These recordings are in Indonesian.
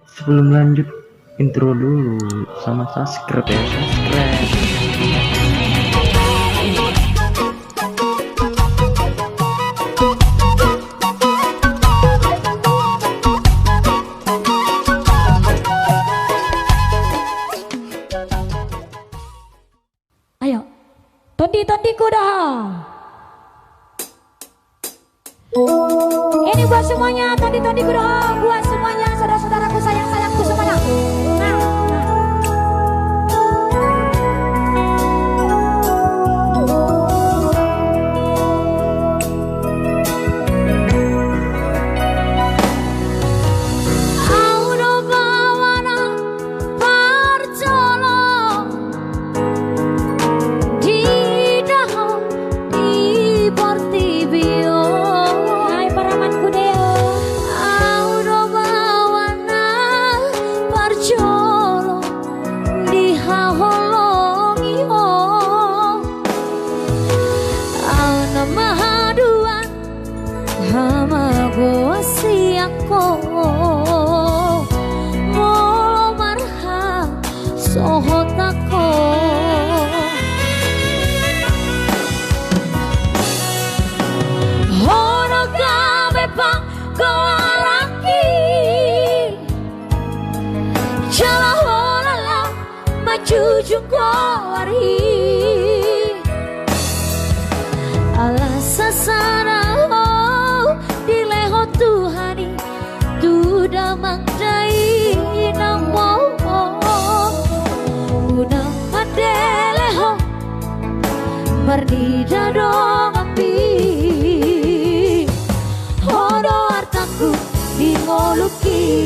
Sebelum lanjut, intro dulu sama subscribe ya, subscribe. Ayo, tondi kuda. Ini buat semuanya, tondi kuda. Buat semuanya, saudara-saudaraku sayang-sayangku semuanya. Jujung kawari ala sasana di leho Tuhani tu damang dai namo unang padeleho merdida dong api hodo artaku dimoluki.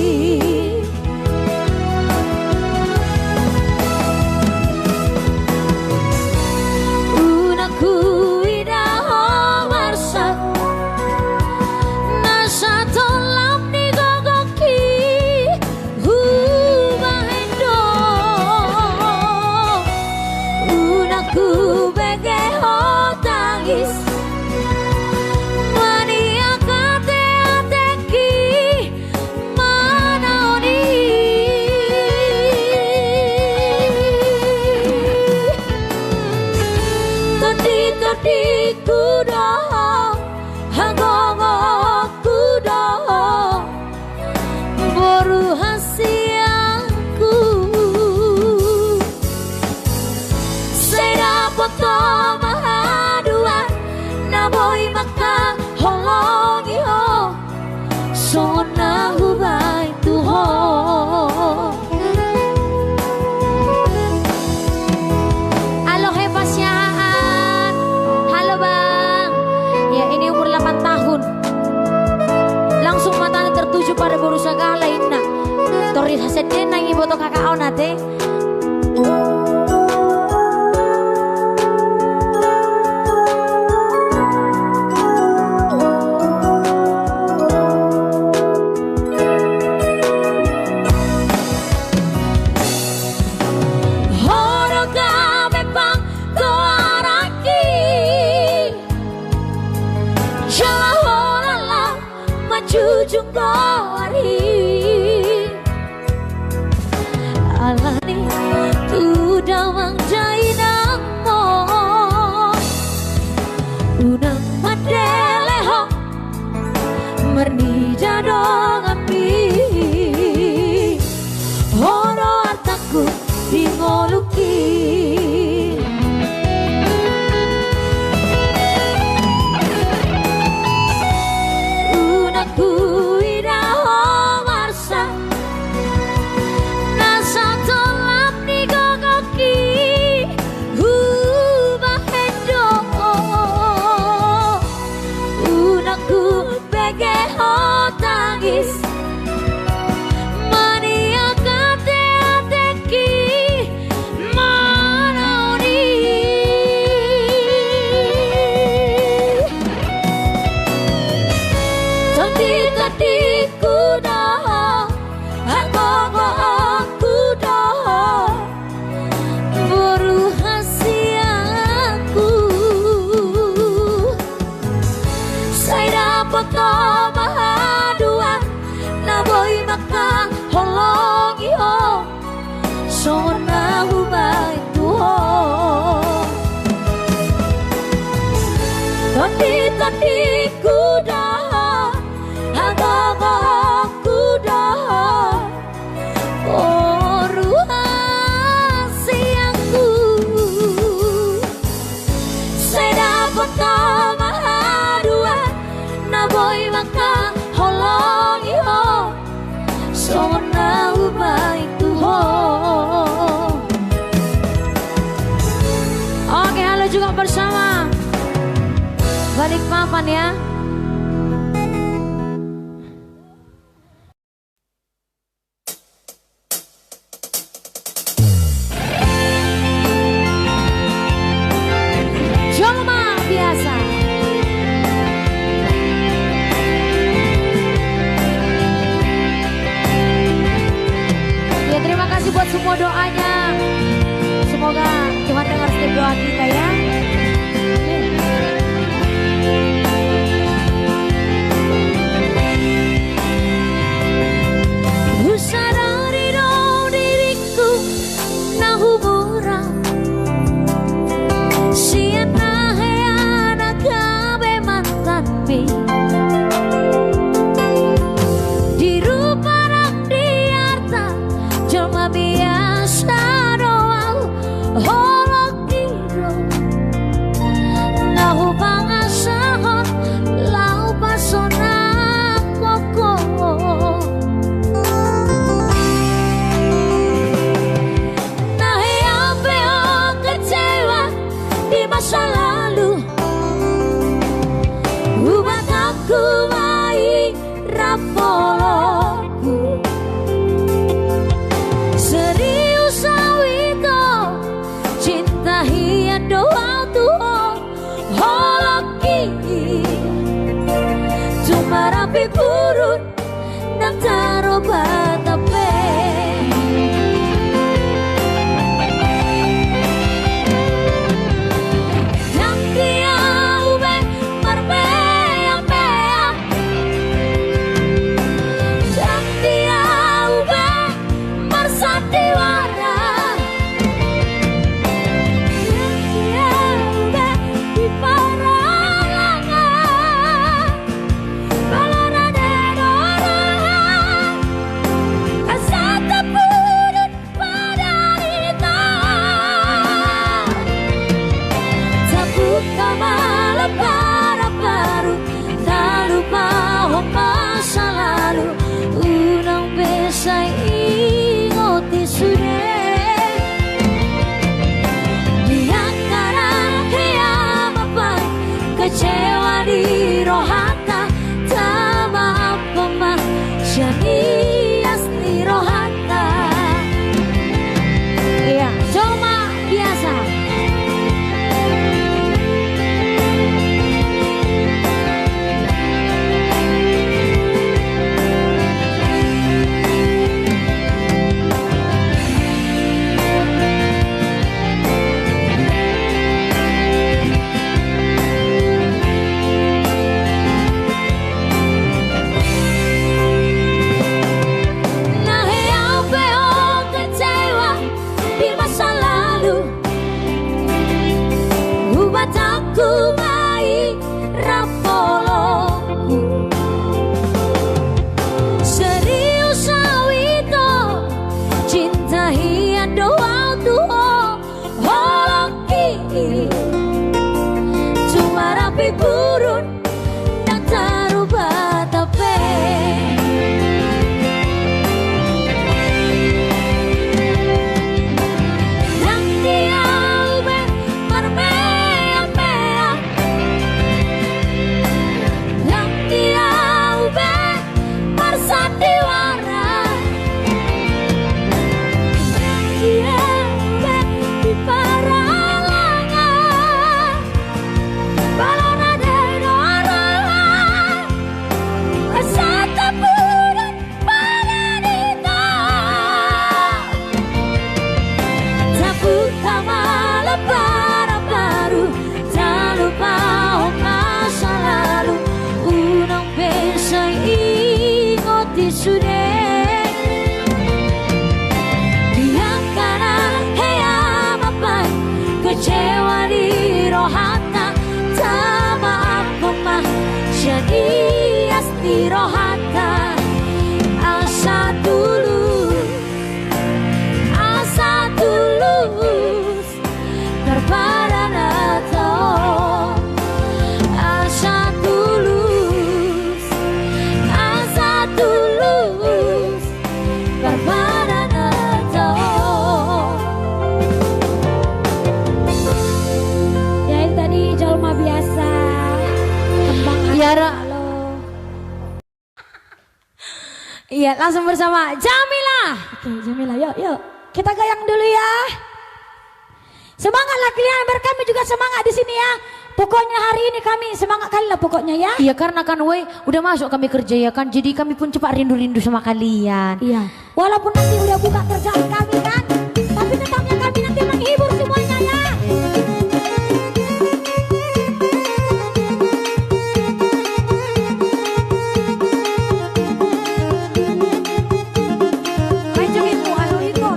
Pada berusaha lain nak tori sedena ngi boto kakao nate jujung kawari alani tadi kuda agak kuda oruan siangku saya dapat mahadua na boy maka holongi ho sona ubay tuho. Oke, halo juga bersama balik papan ya. Jolma biasa. Ya terima kasih buat semua doanya. Semoga Tuhan dengar setiap doa kita ya. Usadari dong diriku na humura siana heana kabe mantan mi di rupa rak di harta jelma biasa doang holok kiro berpada ngetol. Ya itu tadi Jalma biasa kembang Yara. halo. Iya langsung bersama Jamila. Oke Jamila yuk kita goyang dulu ya. Semangatlah kalian, biar kami juga semangat di sini ya. Pokoknya hari ini kami semangat kali lah pokoknya ya. Iya karena kan udah masuk kami kerja ya kan. Jadi kami pun cepat rindu-rindu sama kalian. Iya. Walaupun nanti udah buka kerjaan kami kan, tapi tetapnya kami nanti menghibur semuanya ya. Main jogetmu, anu itu.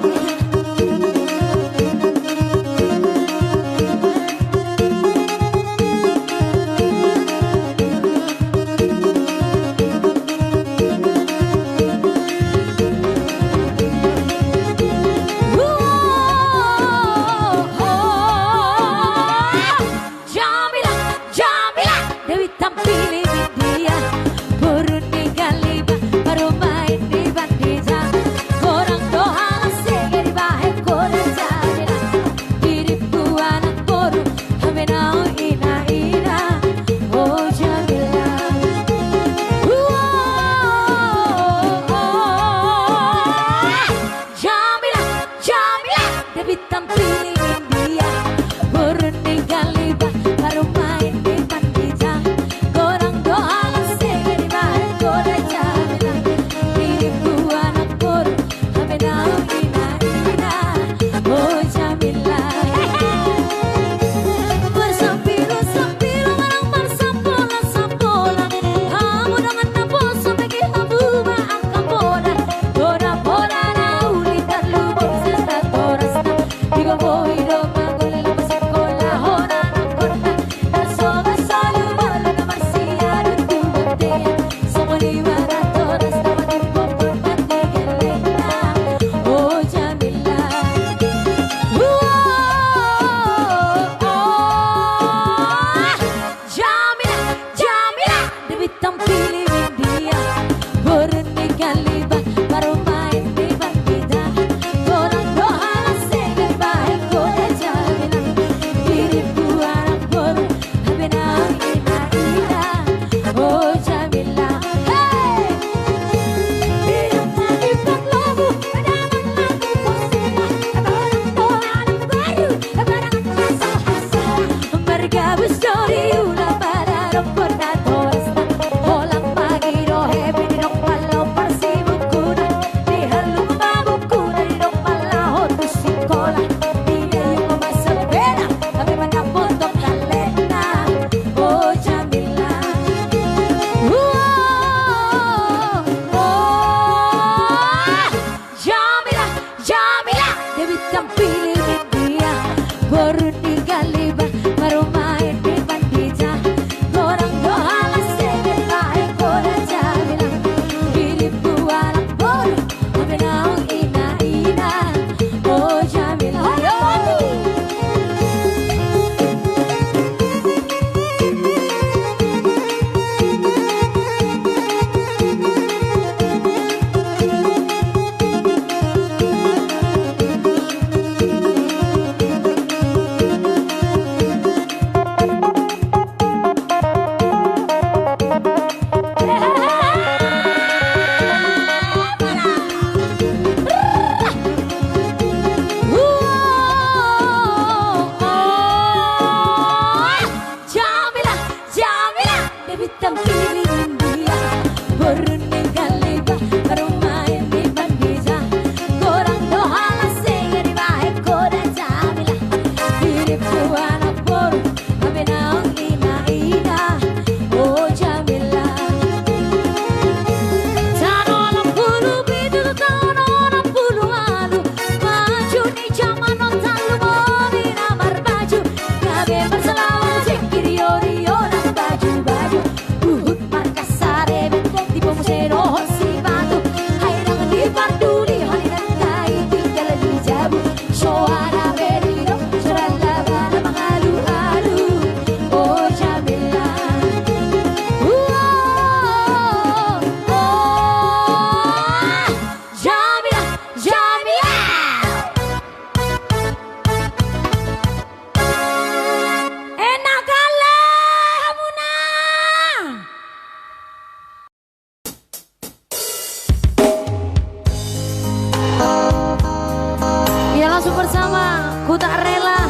bersama Ku Tak Rela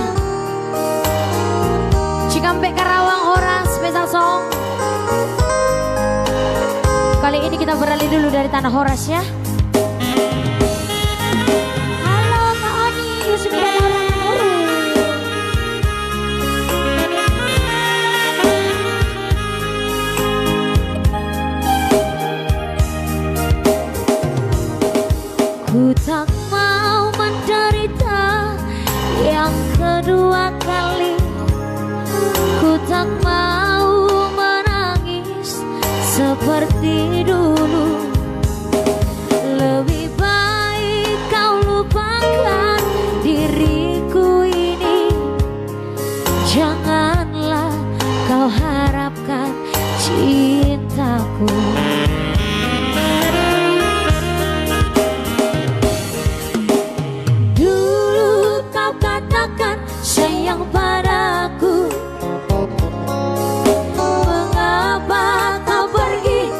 Cikampek Karawang Horas Special Song. Kali ini kita beralih dulu dari tanah Horas ya. Halo Kak Oni Yusuf dan orang Nurul. Ku tak mau menderita yang kedua kali. Ku tak mau menangis seperti dulu. Lebih baik kau lupakan diriku ini. Janganlah kau harapkan cintaku. Dulu kau katakan sayang padaku. Mengapa kau pergi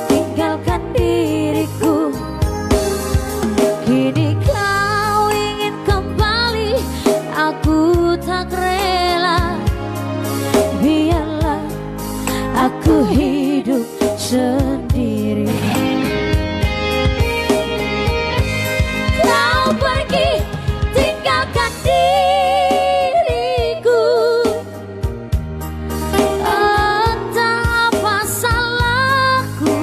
tinggalkan diriku? Kini kau ingin kembali, aku tak rela. Biarlah aku hidup sendiri. Kau pergi tinggalkan diriku. Entah apa salahku.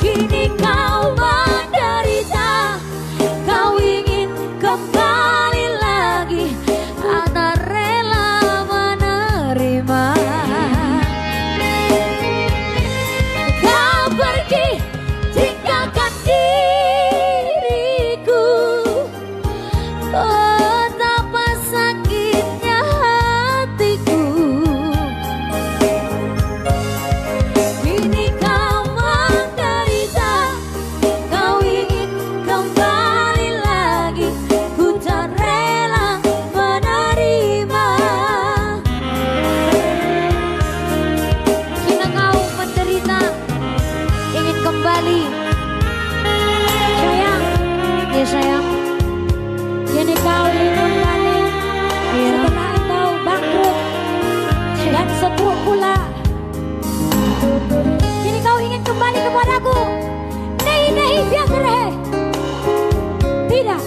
Kini kau menderita. Kau ingin kembali lagi. Ana rela menerima. Kau pergi tinggalkan diriku. Betapa sakitnya hatiku. Kini kau menderita. Kau ingin kembali lagi. Ku tak rela menerima. Kini kau menderita, ingin kembali. Sayang, ya sayang. Kini kau ingin kembali setelah kau bangkrut dan setruk pula. Kini kau ingin kembali kepadaku. Nei biar kere. Tidak.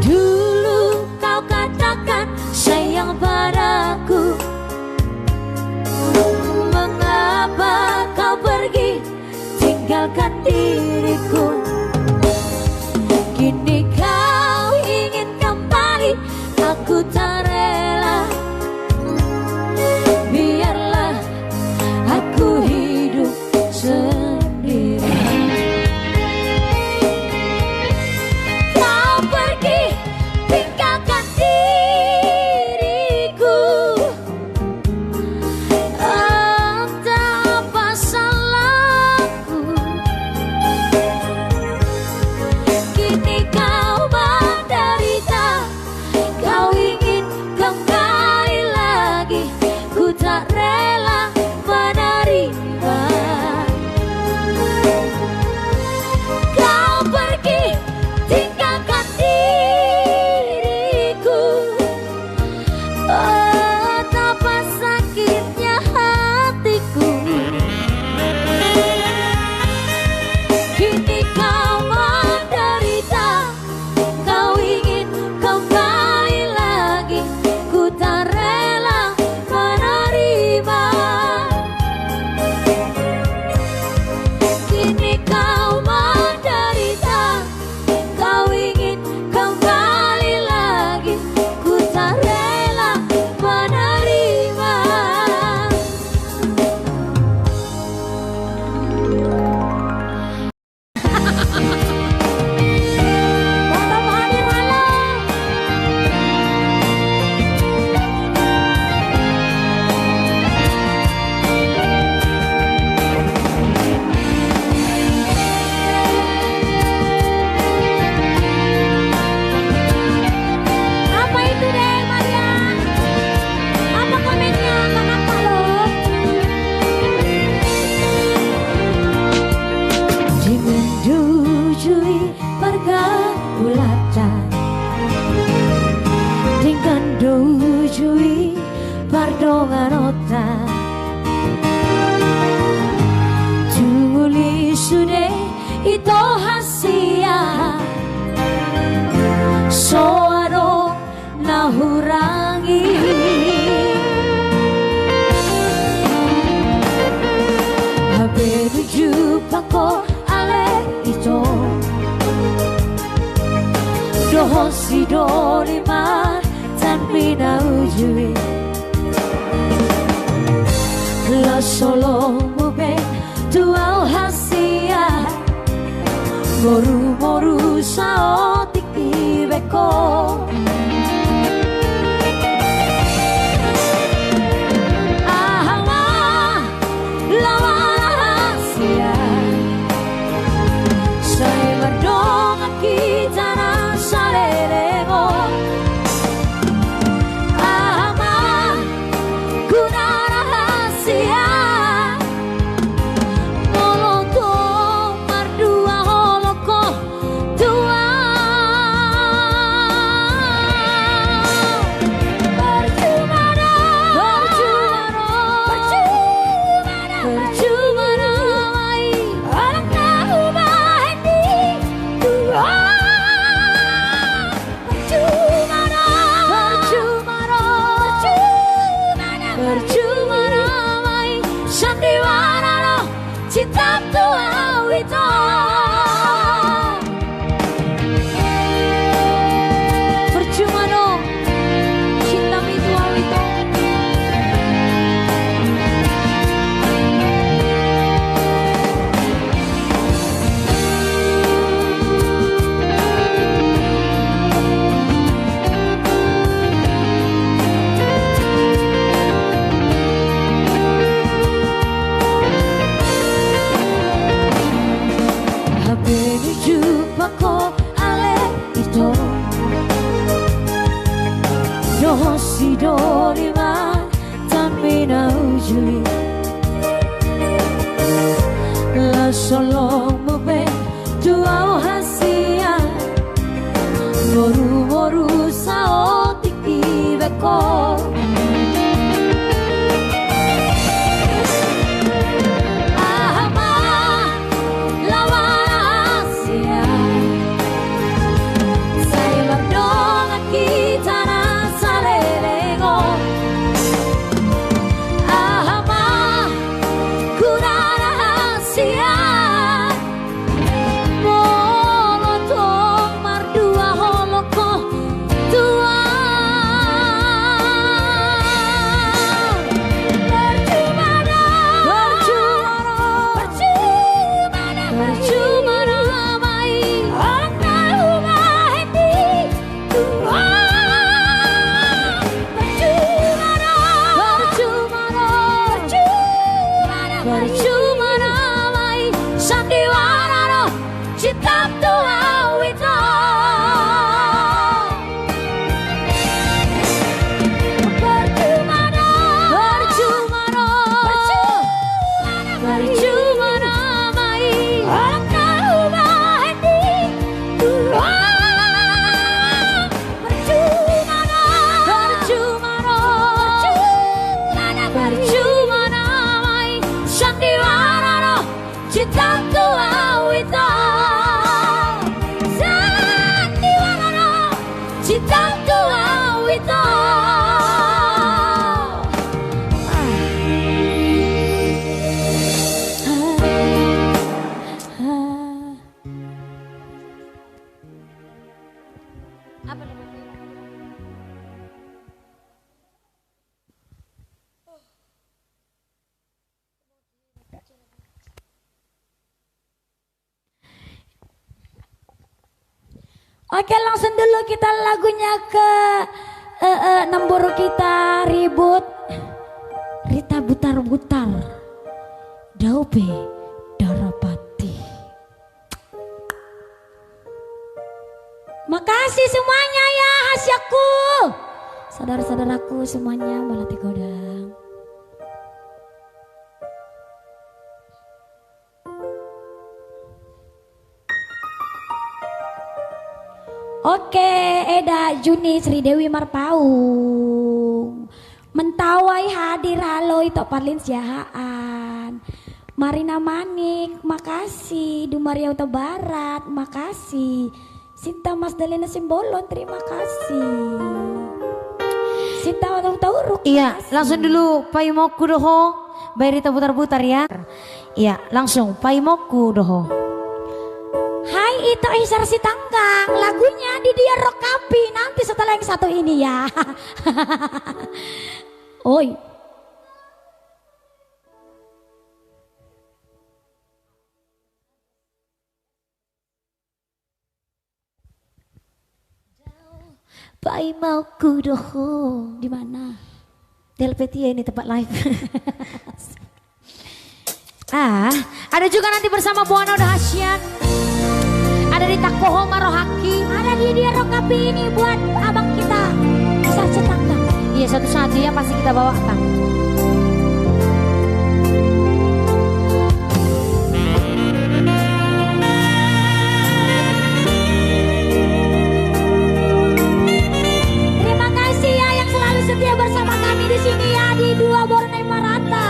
Dulu kau katakan sayang padaku. Mengapa kau pergi tinggalkan diriku? Kini kau ingin kembali, ujui pardongan ota Tuli sude ito hasia Soano nahurangi Habenuju pako ale ito Doho si dolima tanpi na ujui La solo mube tuau hasia Moru-moru saotik ibeko Ahama lawa hasia Saya berdonga kita rasa lelego Ahama guna rahasia Dolima tanpi na ujui La solo mube tuau hasia Moru-moru saotik ibeko Ahama lawa hasia Saya berdonga kita rasa Oke, langsung dulu kita lagunya ke nombor kita ribut Rita Butar-Butar Daupe Darapati. Makasih semuanya ya hasyaku, saudara-saudaraku semuanya Melati Godang. Oke, Eda Juni Sri Dewi Marpaung mentawai hadir halo itu Parlin Siahaan Marina Manik makasih Dumaria Utara Barat makasih Sinta Mas Dalena Simbolon terima kasih Sinta Tauruk Iya langsung dulu Paimoku doho bayar kita putar-putar ya. Iya langsung Paimoku doho. Hai itu Isar si Tanggang lagunya di dia Rokapi nanti setelah yang satu ini ya. Oi. Paimoku doho. Di mana? Delpetia ini tempat live. Ada juga nanti bersama Buana udah Hasyan. Ada di Takoho Marohaki. Ada di dia Rokapi ini buat abang kita Isar si Tanggang. Iya satu-satu ya pasti kita bawakan. Terima kasih ya yang selalu setia bersama kami di sini ya di Dua Borneo Marata.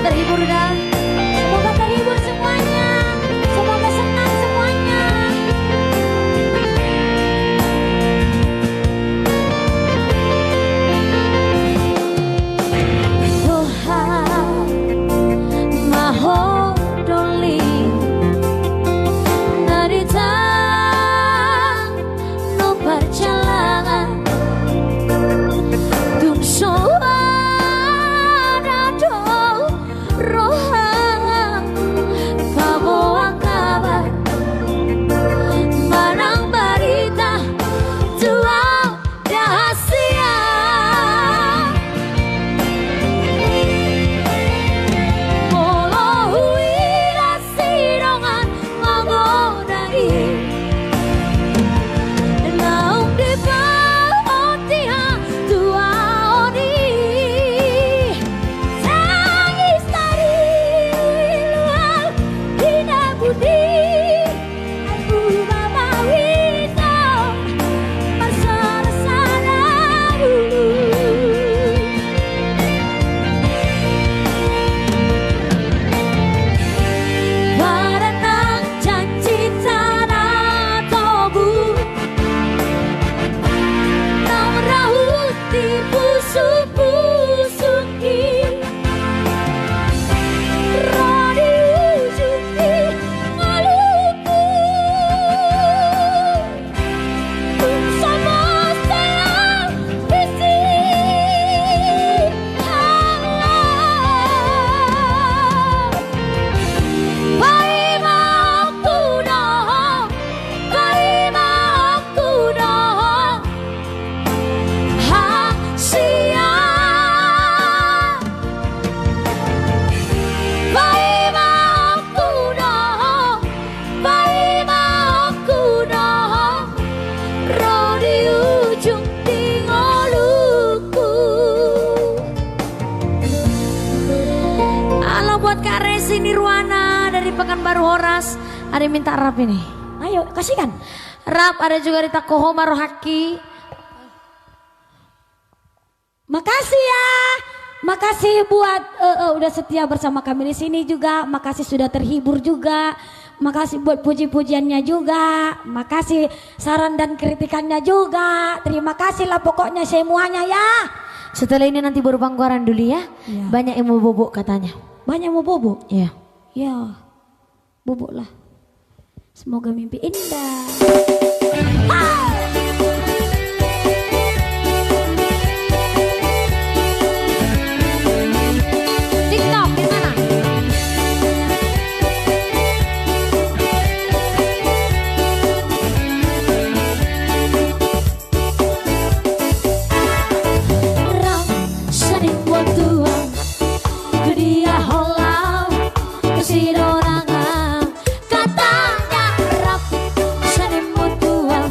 terhibur dan semoga terhibur semuanya, semoga senang semuanya. Tuhan Maha Doli narita no perjalanan tum soa roha supu suki radi ujuki ngaluku sama saya bisi Nirwana dari Pekanbaru Horas. Ada yang minta rap ini. Ayo kasihkan. Rap ada juga di Takoho Marohaki. Makasih ya. Makasih buat udah setia bersama kami di sini juga. Makasih sudah terhibur juga. Makasih buat puji-pujiannya juga. Makasih saran dan kritikannya juga. Terima kasih lah pokoknya semuanya ya. Setelah ini nanti baru pangkuaran dulu ya. Ya. Banyak yang mau bobok katanya. Banyak mau bobo? Iya. Ya, bobok lah. Semoga mimpi indah. TikTok di mana? Rap saning waktuang dia holau kesidorangan katanya rap saning waktuang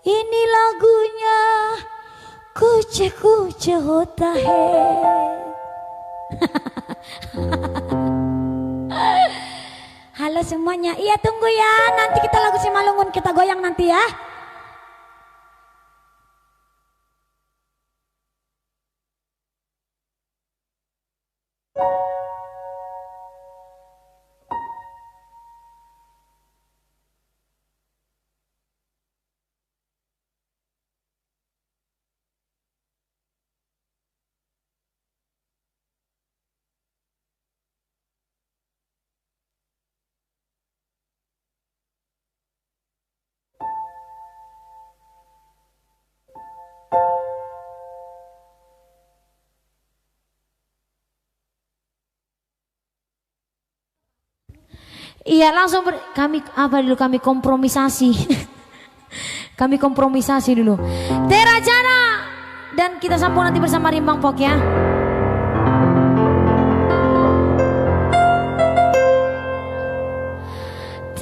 Ini lagunya Kuce kuce hota he. Halo semuanya. Iya tunggu ya. Nanti kita lagu Simalungun kita goyang nanti ya. Iya langsung kami apa dulu kami kompromisasi. Kami kompromisasi dulu. Terajana dan kita sambung nanti bersama Rimbang Pok ya.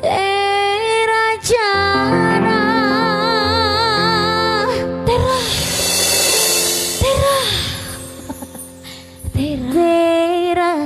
Terajana Terajana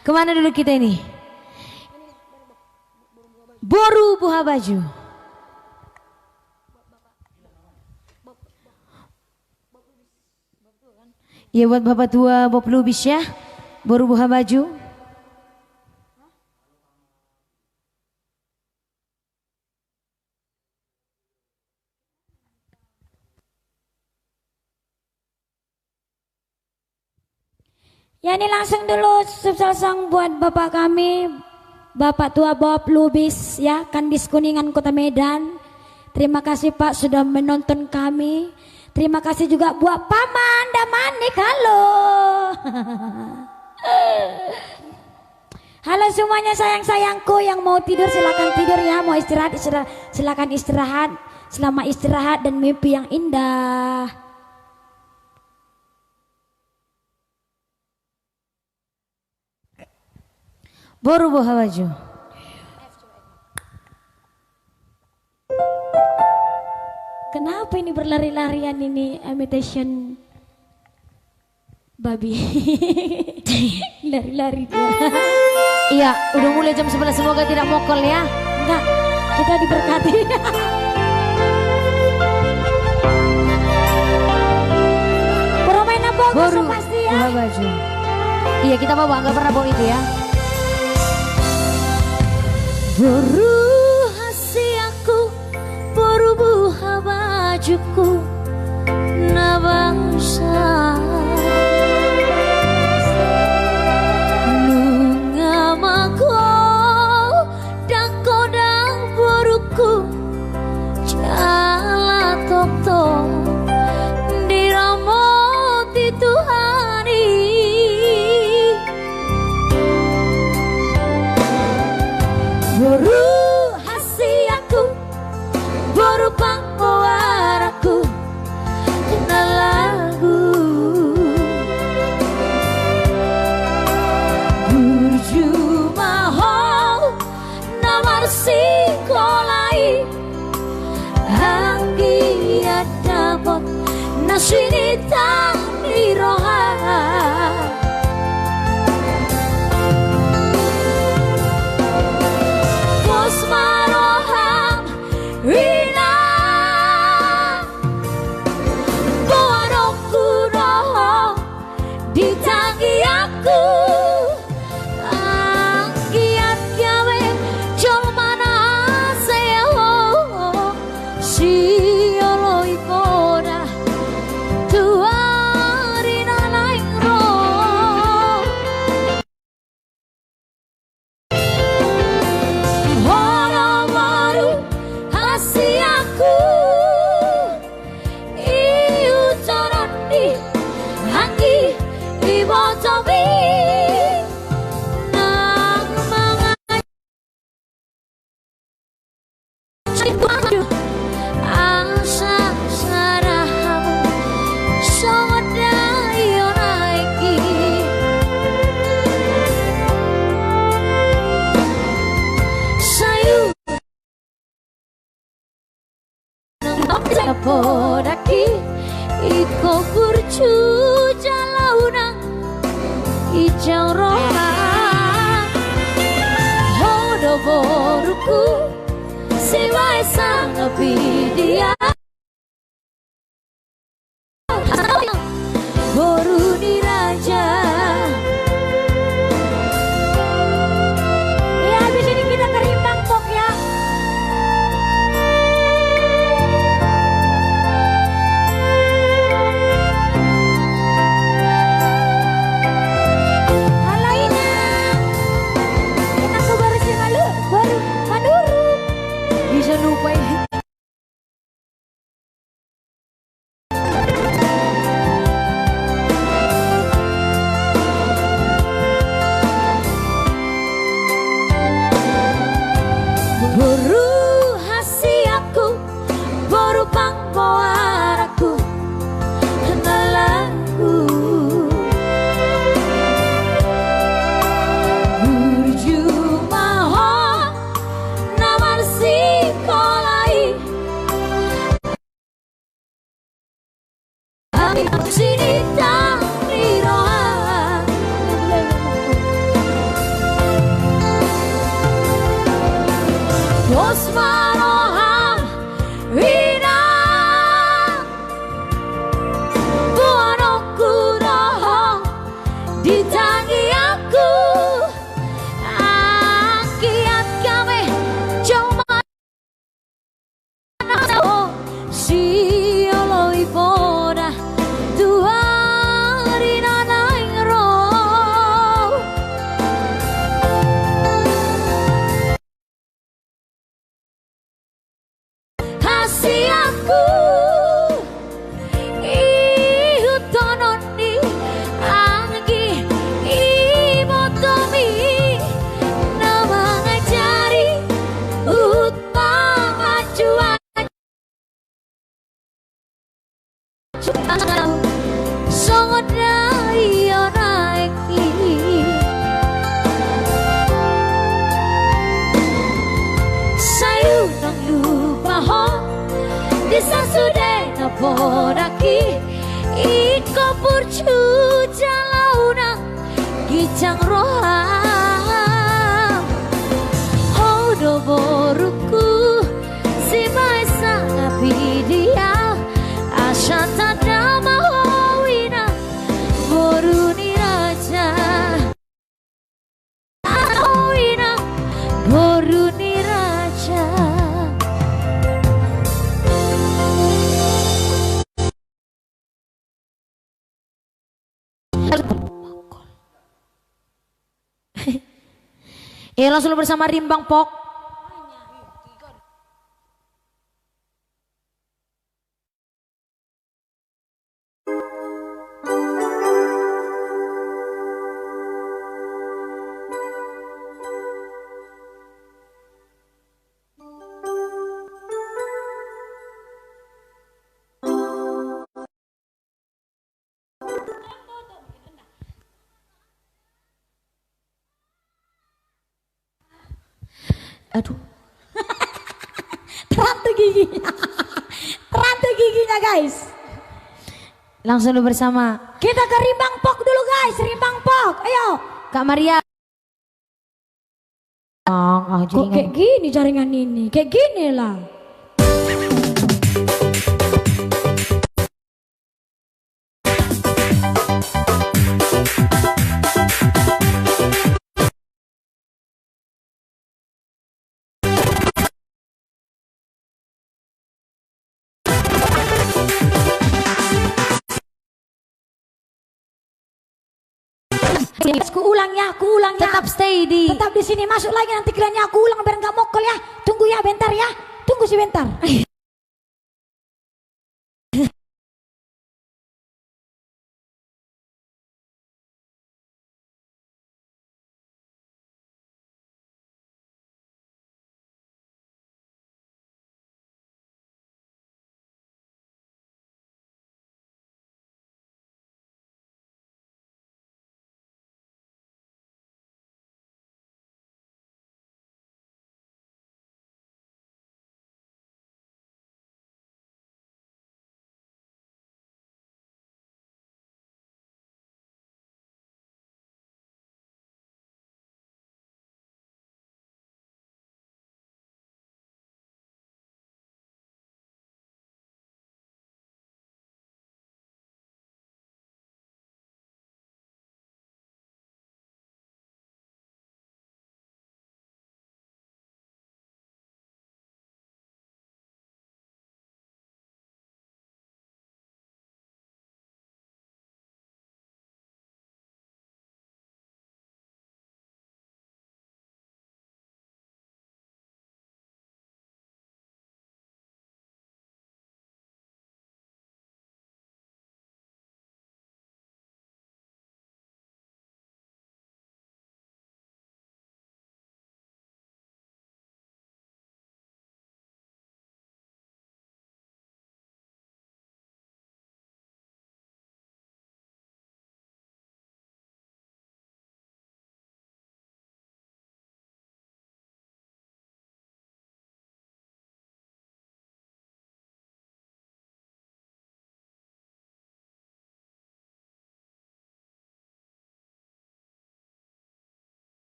Kemana dulu kita ini? Boru Buah Baju. Ya buat bapak tua Bob Lubis ya. Boru Buah Baju. Ya ini langsung dulu sukses song buat bapak kami, bapak tua Bob Lubis ya, Kandis Kuningan Kota Medan. Terima kasih Pak sudah menonton kami. Terima kasih juga buat Paman Damanik, halo. Halo semuanya sayang-sayangku, yang mau tidur silakan tidur ya, mau istirahat silakan istirahat. Selamat istirahat dan mimpi yang indah. Boru Buah Baju. Kenapa ini berlari-larian ini imitation babi? Lari-lari dia. Iya, udah mulai jam 11, semoga tidak mokol ya. Enggak, kita diberkati. Permainan bagus Boru pasti ya. Buah Baju. Iya, kita bawa, nggak pernah bawa itu ya. Boru hasiaku, boru buah bajuku, na bangsa nungamaku dan kodang boruku jala tokto diramoti Tuhani. Boru hasiaku, boru pangwaraku, kena lagu Burjumaho namar sikolai anggi adabot nasinita niroha. Maroham Rina Bonoku roho ditangi aku angkiat gawe jolmana seho siolo ikoda tuarina laing roh. Hasiaku iu coroni hangi ibotomi nang mangaju asa sarahamu sodayo naiki sayu podaki iko kurcu jalauna ijau roha hodo boruku siwai sang dia boru diraja. podaki iko purcu jalauna gicang roham hodo boruku si maesa ngapidia asha tadama hoina boruni raja hoina boruni raja. Langsung bersama Rimbang Pok. Aduh. Terantu giginya. Terantu giginya guys. Langsung bersama. Kita ke Rimbang Pok dulu guys. Rimbang Pok. Ayo. Kak Maria. Kok kayak gini jaringan ini? Kayak gini lah. Aku ulang ya. Tetap stay di. Tetap di sini, masuk lagi nanti kiranya aku ulang biar nggak mokol ya. Tunggu ya bentar ya. Tunggu sebentar.